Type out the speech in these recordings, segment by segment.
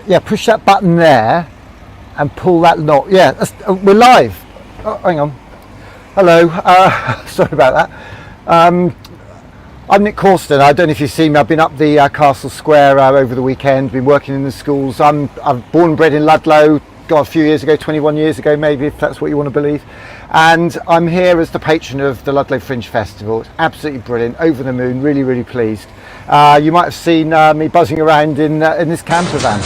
Yeah, push that button there and pull that lock. Yeah, we're live. Oh, hang on. Hello. Sorry about that. I'm Nick Causton. I don't know if you've seen me. I've been up the Castle Square over the weekend, been working in the schools. I'm born and bred in Ludlow, a few years ago, 21 years ago maybe, if that's what you want to believe. And I'm here as the patron of the Ludlow Fringe Festival. It's absolutely brilliant, over the moon, really, really pleased. You might have seen me buzzing around in this camper van.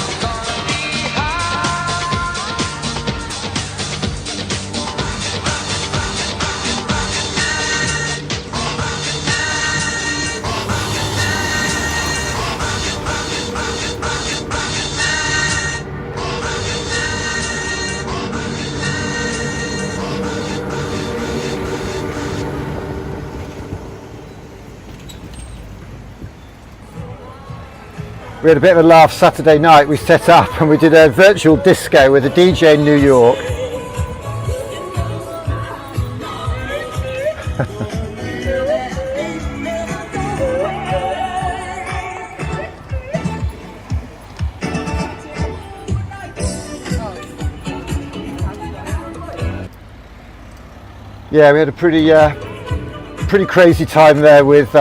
We had a bit of a laugh Saturday night. We set up and we did a virtual disco with a DJ in New York. Yeah, we had a pretty crazy time there with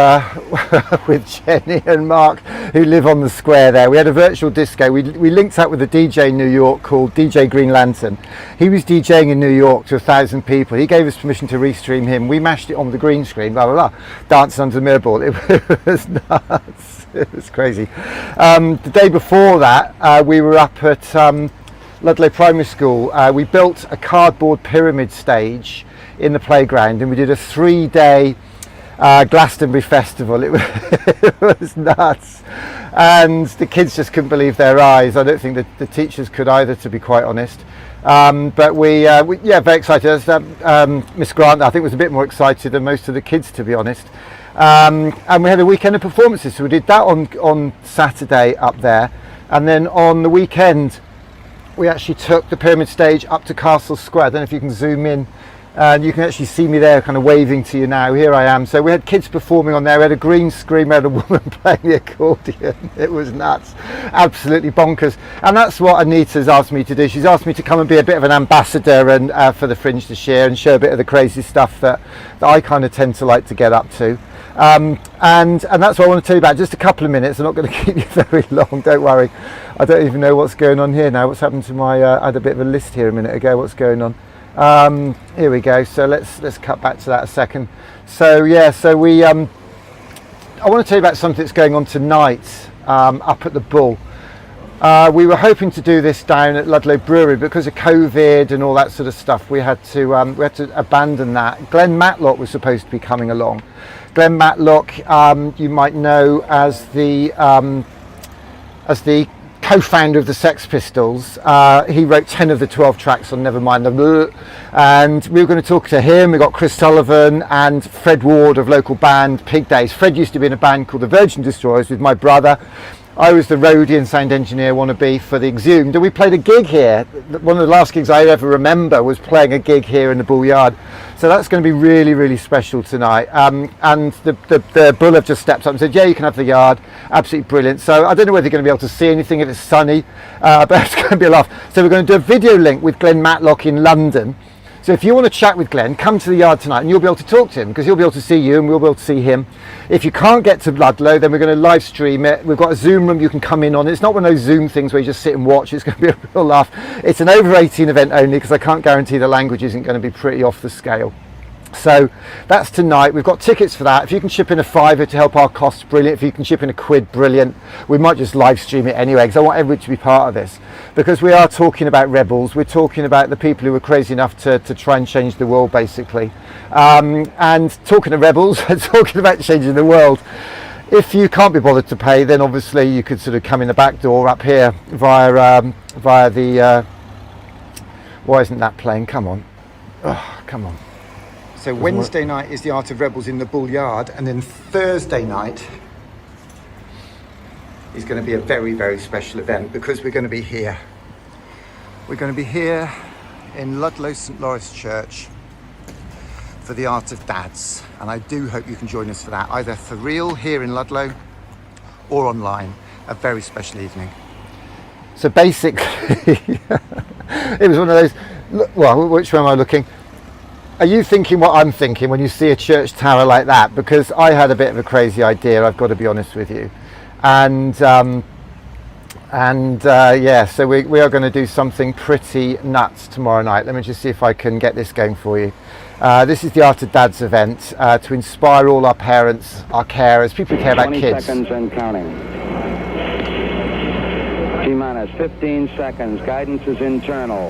with Jenny and Mark, who live on the square there. We had a virtual disco. We linked up with a DJ in New York called DJ Green Lantern. He was DJing in New York to 1,000 people. He gave us permission to restream him. We mashed it on the green screen, blah blah blah, dancing under the mirror ball. It was nuts. It was crazy. The day before that, we were up at Ludlow Primary School. We built a cardboard pyramid stage in the playground, and we did a 3-day Glastonbury Festival. It was nuts, and the kids just couldn't believe their eyes. I don't think that the teachers could either, to be quite honest. But we very excited. Miss Grant, I think, was a bit more excited than most of the kids, to be honest. And we had a weekend of performances, so we did that on Saturday up there, and then on the weekend we actually took the pyramid stage up to Castle Square. I don't know if you can zoom in. And you can actually see me there kind of waving to you now. Here I am. So we had kids performing on there. We had a green screen, we had a woman playing the accordion. It was nuts, absolutely bonkers. And that's what Anita's asked me to do. She's asked me to come and be a bit of an ambassador and for the Fringe this year, and show a bit of the crazy stuff that I kind of tend to like to get up to. And that's what I want to tell you about. Just a couple of minutes. I'm not going to keep you very long, don't worry. I don't even know what's going on here now. What's happened to my, I had a bit of a list here a minute ago. What's going on? Here we go. So let's cut back to that a second. So yeah, so we I want to tell you about something that's going on tonight up at the Bull. We were hoping to do this down at Ludlow Brewery, but because of COVID and all that sort of stuff, we had to abandon that. Glen Matlock was supposed to be coming along. Glen Matlock, you might know as the co-founder of the Sex Pistols. He wrote 10 of the 12 tracks on Nevermind, and we were going to talk to him. We got Chris Sullivan and Fred Ward of local band Pig Days. Fred used to be in a band called the Virgin Destroyers with my brother. I was the roadie and sound engineer wannabe for the Exhumed, and we played a gig here. One of the last gigs I ever remember was playing a gig here in the Bull Yard. So that's going to be really, really special tonight. And the Bull have just stepped up and said, yeah, you can have the yard. Absolutely brilliant. So I don't know whether you're going to be able to see anything if it's sunny, but it's going to be a laugh. So we're going to do a video link with Glen Matlock in London. So if you want to chat with Glenn, come to the yard tonight and you'll be able to talk to him, because he'll be able to see you and we'll be able to see him. If you can't get to Ludlow, then we're going to live stream it. We've got a Zoom room you can come in on. It's not one of those Zoom things where you just sit and watch. It's going to be a real laugh. It's an over 18 event only, because I can't guarantee the language isn't going to be pretty off the scale. So that's tonight. We've got tickets for that. If you can chip in a £5 to help our costs, brilliant. If you can chip in £1, brilliant. We might just live stream it anyway, because I want everybody to be part of this, because we are talking about rebels. We're talking about the people who were crazy enough to try and change the world, basically. And talking of rebels, talking about changing the world. If you can't be bothered to pay, then obviously you could sort of come in the back door up here via the why isn't that playing? Come on. Oh, come on. So Wednesday night is the Art of Rebels in the Bull Yard, and then Thursday night is going to be a very, very special event, because we're going to be here. We're going to be here in Ludlow St Laurence Church for the Art of Dads, and I do hope you can join us for that, either for real here in Ludlow or online. A very special evening. So basically, it was one of those, well, which way am I looking? Are you thinking what I'm thinking when you see a church tower like that? Because I had a bit of a crazy idea, I've got to be honest with you. And yeah, so we are going to do something pretty nuts tomorrow night. Let me just see if I can get this going for you. This is the After Dads event to inspire all our parents, our carers, people who care about 20 kids. seconds and counting. T-minus 15 seconds. Guidance is internal.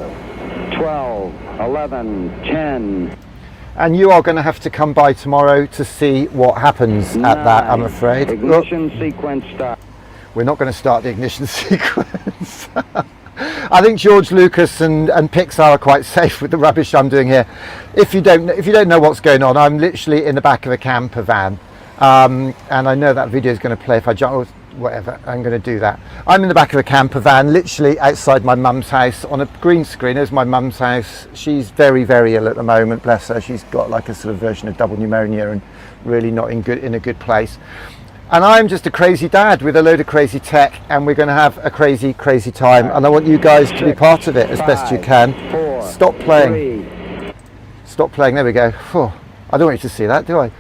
12, 11, 10. And you are going to have to come by tomorrow to see what happens at that, I'm afraid. Ignition sequence start. We're not going to start the ignition sequence. I think George Lucas and Pixar are quite safe with the rubbish I'm doing here. If you don't know what's going on, I'm literally in the back of a camper van, and I know that video is going to play if I jump or whatever. I'm going to do that. I'm in the back of a camper van, literally outside my mum's house on a green screen. There's my mum's house. She's very, very ill at the moment. Bless her. She's got like a sort of version of double pneumonia and really not in a good place. And I'm just a crazy dad with a load of crazy tech, and we're going to have a crazy, crazy time. And I want you guys to be part of it as best you can. Stop playing. Stop playing. There we go. Oh, I don't want you to see that, do I?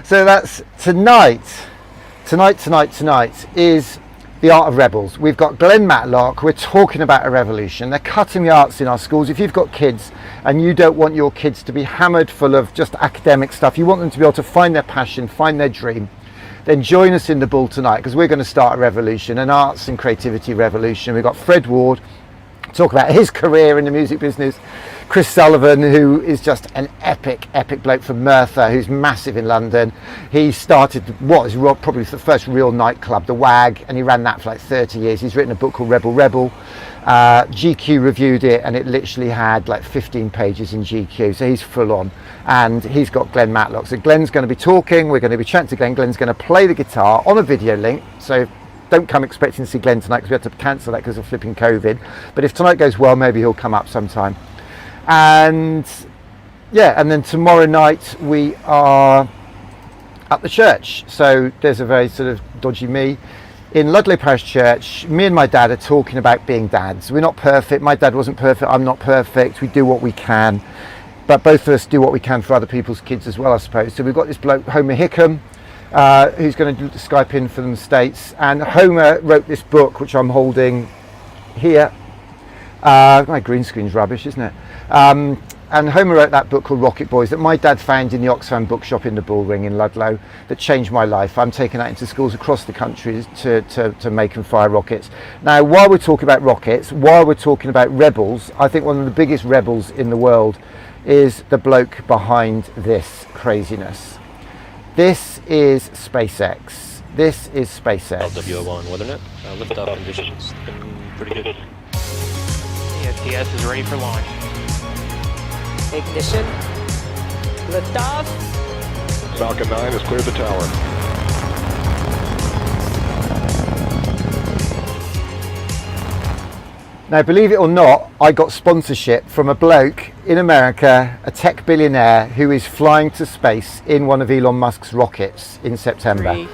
So that's tonight. Tonight is the Art of Rebels. We've got Glen Matlock. We're talking about a revolution. They're cutting the arts in our schools. If you've got kids and you don't want your kids to be hammered full of just academic stuff, you want them to be able to find their passion, find their dream, then join us in the Bull tonight, because we're going to start a revolution, an arts and creativity revolution. We've got Fred Ward talk about his career in the music business, Chris Sullivan, who is just an epic bloke from Merthyr, who's massive in London. He started what is probably the first real nightclub, the Wag, and he ran that for like 30 years. He's written a book called Rebel. GQ reviewed it, and it literally had like 15 pages in GQ, so he's full on. And he's got Glen Matlock. So Glen's going to be talking, we're going to be chatting to Glen. Glen's going to play the guitar on a video link, so don't come expecting to see Glen tonight, because we had to cancel that because of flipping COVID. But if tonight goes well, maybe he'll come up sometime. And yeah, and then tomorrow night we are at the church. So there's a very sort of dodgy me in Ludlow Parish Church. Me and my dad are talking about being dads. We're not perfect. My dad wasn't perfect. I'm not perfect. We do what we can, but both of us do what we can for other people's kids as well, I suppose. So we've got this bloke, Homer Hickam, who's going to Skype in from the States, and Homer wrote this book which I'm holding here. My green screen's rubbish, isn't it? And Homer wrote that book called Rocket Boys that my dad found in the Oxfam bookshop in the Bull Ring in Ludlow, that changed my life. I'm taking that into schools across the country to make and fire rockets. Now, while we're talking about rockets, while we're talking about rebels, I think one of the biggest rebels in the world is the bloke behind this craziness. This is Spacex. This is Spacex. LWO1 weathernet. Liftoff conditions looking pretty good. STS is ready for launch. Ignition. Liftoff. Falcon 9 has cleared the tower. Now, believe it or not, I got sponsorship from a bloke in America, a tech billionaire who is flying to space in one of Elon Musk's rockets in September. 3,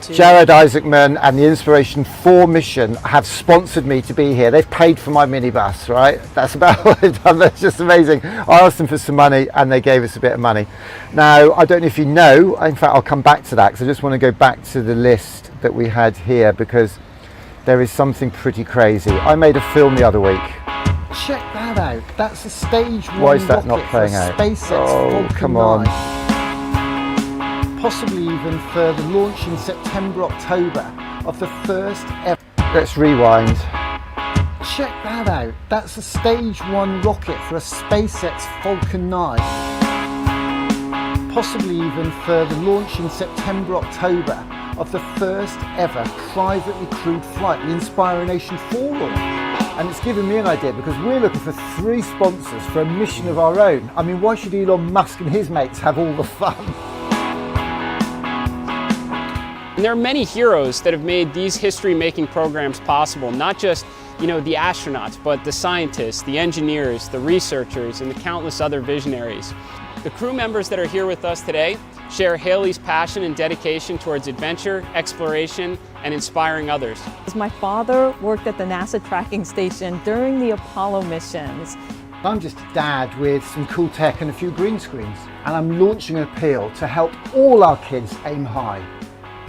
2. Jared Isaacman and the Inspiration 4 mission have sponsored me to be here. They've paid for my minibus, right? That's about what they've done. That's just amazing. I asked them for some money and they gave us a bit of money. Now, I don't know if you know, in fact, I'll come back to that because I just want to go back to the list that we had here, because there is something pretty crazy. I made a film the other week. Check that out. That's a stage 1 Why is that rocket not playing for out? SpaceX Oh, Falcon come on. 9. Possibly even further, launch in September, October of the first ever. Let's rewind. Check that out. That's a stage 1 rocket for a SpaceX Falcon 9. Possibly even further, launch in September, October of the first ever privately crewed flight, the Inspiration 4 launch. And it's given me an idea, because we're looking for 3 sponsors for a mission of our own. I mean, why should Elon Musk and his mates have all the fun? And there are many heroes that have made these history-making programs possible, not just, the astronauts, but the scientists, the engineers, the researchers, and the countless other visionaries. The crew members that are here with us today share Haley's passion and dedication towards adventure, exploration, and inspiring others. My father worked at the NASA tracking station during the Apollo missions. I'm just a dad with some cool tech and a few green screens, and I'm launching an appeal to help all our kids aim high.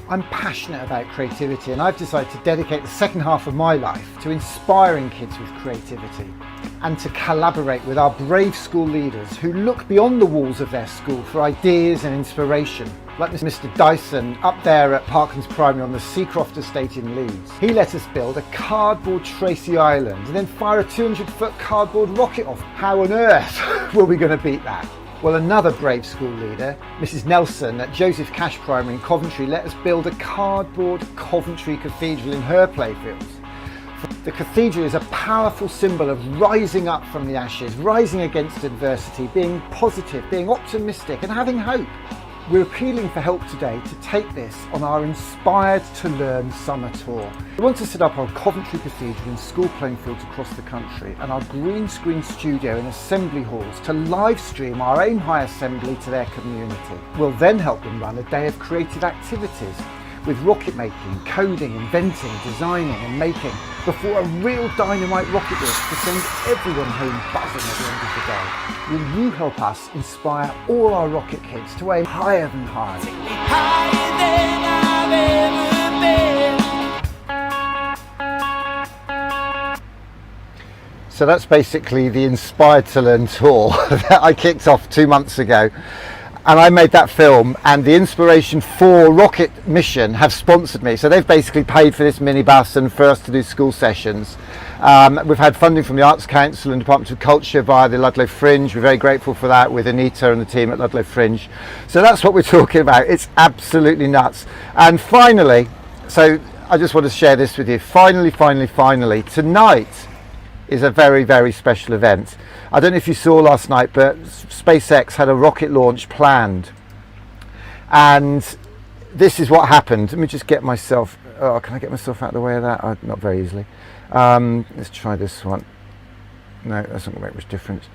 I'm passionate about creativity, and I've decided to dedicate the second half of my life to inspiring kids with creativity and to collaborate with our brave school leaders who look beyond the walls of their school for ideas and inspiration. Like Mr. Dyson up there at Parklands Primary on the Seacroft Estate in Leeds. He let us build a cardboard Tracy Island and then fire a 200-foot cardboard rocket off. How on earth were we going to beat that? Well, another brave school leader, Mrs. Nelson at Joseph Cash Primary in Coventry, let us build a cardboard Coventry Cathedral in her playfields. The cathedral is a powerful symbol of rising up from the ashes, rising against adversity, being positive, being optimistic and having hope. We're appealing for help today to take this on our Inspired to Learn summer tour. We want to set up our Coventry Cathedral in school playing fields across the country and our green screen studio in assembly halls to live stream our Aim High assembly to their community. We'll then help them run a day of creative activities with rocket making, coding, inventing, designing and making before a real dynamite rocket launch to send everyone home buzzing at the end of the day. Will you help us inspire all our rocket kids to aim higher than high? Higher than I've ever been. So that's basically the Inspired to Learn tour that I kicked off 2 months ago. And I made that film, and the Inspiration 4 rocket mission have sponsored me. So they've basically paid for this minibus and for us to do school sessions. We've had funding from the Arts Council and Department of Culture via the Ludlow Fringe. We're very grateful for that with Anita and the team at Ludlow Fringe. So that's what we're talking about. It's absolutely nuts. And finally, so I just want to share this with you. Finally, tonight is a very, very special event. I don't know if you saw last night, but Spacex had a rocket launch planned. And this is what happened. Let me just get myself, can I get myself out of the way of that? Not very easily. Let's try this one. No, that's not going to make much difference.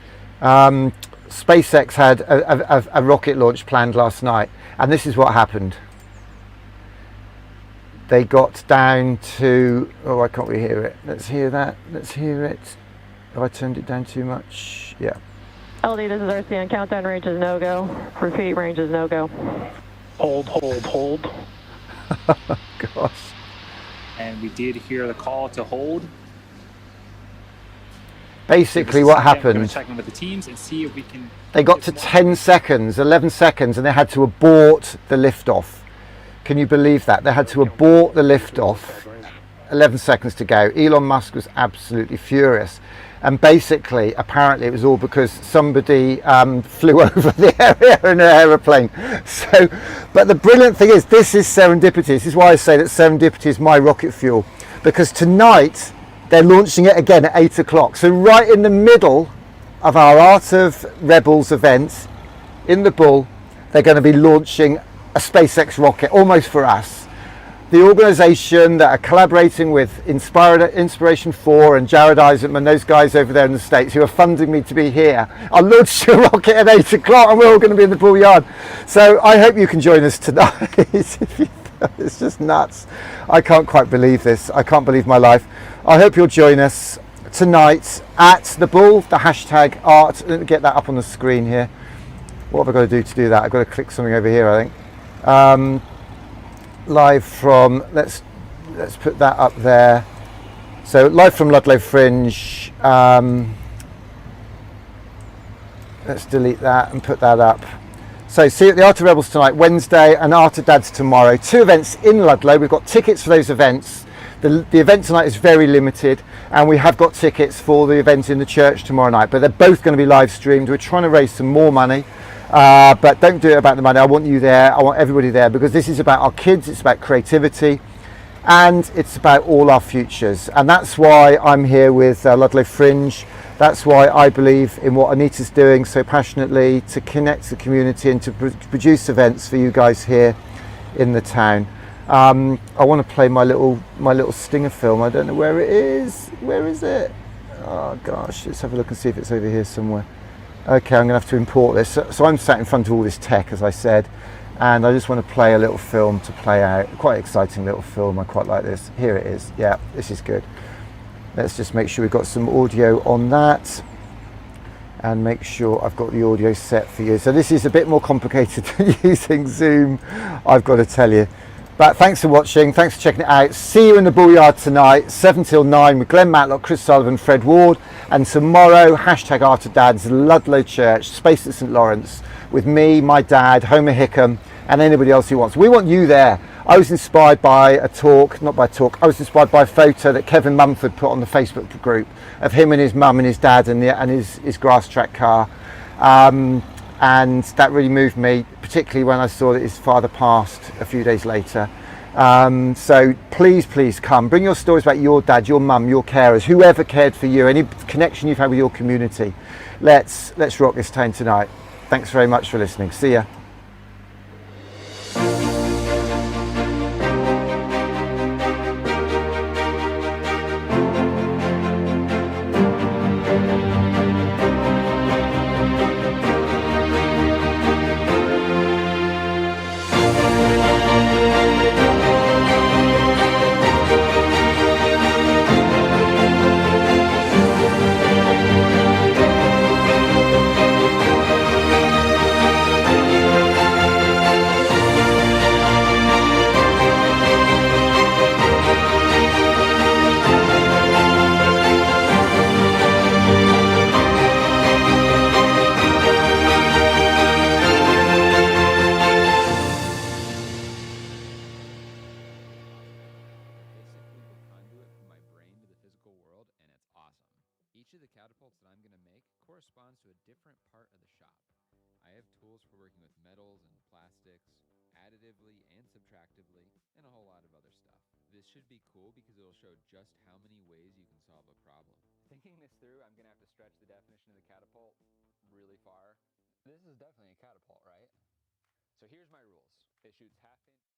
SpaceX had a rocket launch planned last night, and this is what happened. They got down to, why can't we hear it? Let's hear that, let's hear it. Have I turned it down too much? Yeah. LD, this is RCN. Countdown range is no-go. Repeat, range is no-go. Hold. Gosh. And we did hear the call to hold. Basically what happened, checking with the teams and see if we can. They got to 10 seconds, 11 seconds, and they had to abort the liftoff. Can you believe that? They had to abort the liftoff. 11 seconds to go. Elon Musk was absolutely furious. And basically, apparently it was all because somebody flew over the area in an aeroplane. So, but the brilliant thing is, this is serendipity. This is why I say that serendipity is my rocket fuel. Because tonight, they're launching it again at 8 o'clock. So right in the middle of our Art of Rebels event, in the Bull, they're going to be launching a SpaceX rocket, almost for us. The organisation that are collaborating with Inspiration 4 and Jared Isaacman, those guys over there in the States who are funding me to be here, are launching a rocket at 8 o'clock and we're all going to be in the Bull Yard. So I hope you can join us tonight. It's just nuts. I can't quite believe this. I can't believe my life. I hope you'll join us tonight at the Bull, the hashtag art. Let me get that up on the screen here. What have I got to do that? I've got to click something over here, I think. Live from, let's put that up there. So live from Ludlow Fringe. Let's delete that and put that up. So see you at the Art of Rebels tonight, Wednesday, and Art of Dads tomorrow. 2 events in Ludlow. We've got tickets for those events. The event tonight is very limited, and we have got tickets for the event in the church tomorrow night, but they're both going to be live streamed. We're trying to raise some more money. But don't do it about the money. I want you there. I want everybody there, because this is about our kids. It's about creativity, and it's about all our futures. And that's why I'm here with Ludlow Fringe. That's why I believe in what Anita's doing so passionately, to connect the community and to produce events for you guys here in the town. I want to play my little stinger film. I don't know where it is. Where is it? Oh gosh, let's have a look and see if it's over here somewhere. Okay, I'm going to have to import this. So I'm sat in front of all this tech, as I said, and I just want to play a little film to play out. Quite exciting little film. I quite like this. Here it is. Yeah, this is good. Let's just make sure we've got some audio on that, and make sure I've got the audio set for you. So this is a bit more complicated than using Zoom, I've got to tell you. But thanks for watching, thanks for checking it out. See you in the Bullyard tonight, 7 till 9 with Glen Matlock, Chris Sullivan, Fred Ward, and tomorrow, #AfterDads, Ludlow Church, Spacex St Lawrence, with me, my dad, Homer Hickam, and anybody else who wants. We want you there. I was inspired by a talk, not by a talk, I was inspired by a photo that Kevin Mumford put on the Facebook group of him and his mum and his dad and his grass track car. And that really moved me, particularly when I saw that his father passed a few days later. So please come, bring your stories about your dad, your mum, your carers, whoever cared for you, any connection you've had with your community. Let's rock this town tonight. Thanks very much for listening. See ya. Each of the catapults that I'm going to make corresponds to a different part of the shop. I have tools for working with metals and plastics, additively and subtractively, and a whole lot of other stuff. This should be cool because it'll show just how many ways you can solve a problem. Thinking this through, I'm going to have to stretch the definition of the catapult really far. This is definitely a catapult, right? So here's my rules. It shoots half-inch.